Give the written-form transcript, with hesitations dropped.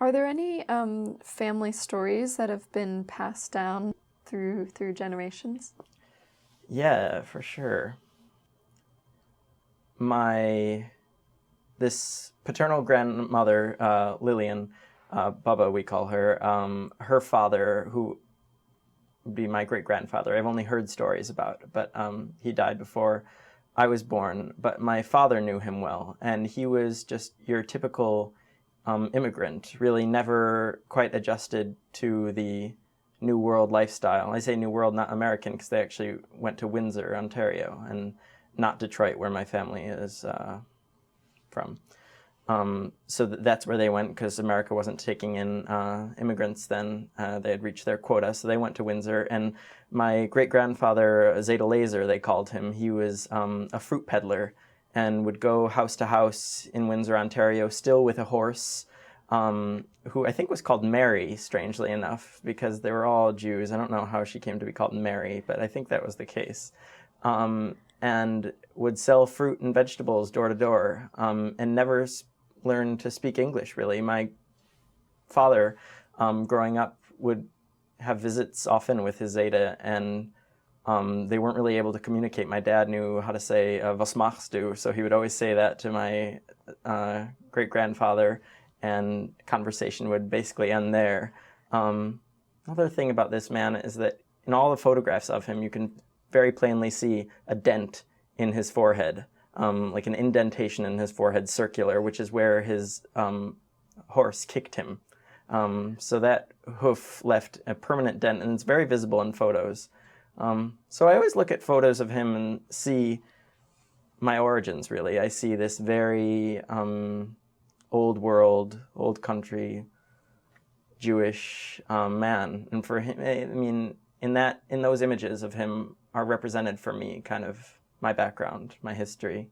Are there any family stories that have been passed down through generations? Yeah, for sure. This paternal grandmother, Lillian, Bubba we call her, her father, who would be my great-grandfather, I've only heard stories about, but he died before I was born. But my father knew him well, and he was just your typical immigrant, really never quite adjusted to the New World lifestyle. I say New World, not American, because they actually went to Windsor, Ontario, and not Detroit, where my family is from. So that's where they went, because America wasn't taking in immigrants then. They had reached their quota, so they went to Windsor. And my great-grandfather, Zeyde Leyzer, they called him, he was a fruit peddler and would go house to house in Windsor, Ontario, still with a horse, who I think was called Mary, strangely enough, because they were all Jews. I don't know how she came to be called Mary, but I think that was the case. And would sell fruit and vegetables door to door, and never learned to speak English, really. My father, growing up, would have visits often with his Zeta, and they weren't really able to communicate. My dad knew how to say "was machst du," so he would always say that to my great-grandfather, and conversation would basically end there. Another thing about this man is that in all the photographs of him, you can very plainly see a dent in his forehead, like an indentation in his forehead, circular, which is where his horse kicked him. So that hoof left a permanent dent, and it's very visible in photos. So I always look at photos of him and see my origins, really. I see this very old world, old country, Jewish man. And for him, I mean, in those images of him are represented for me kind of my background, my history.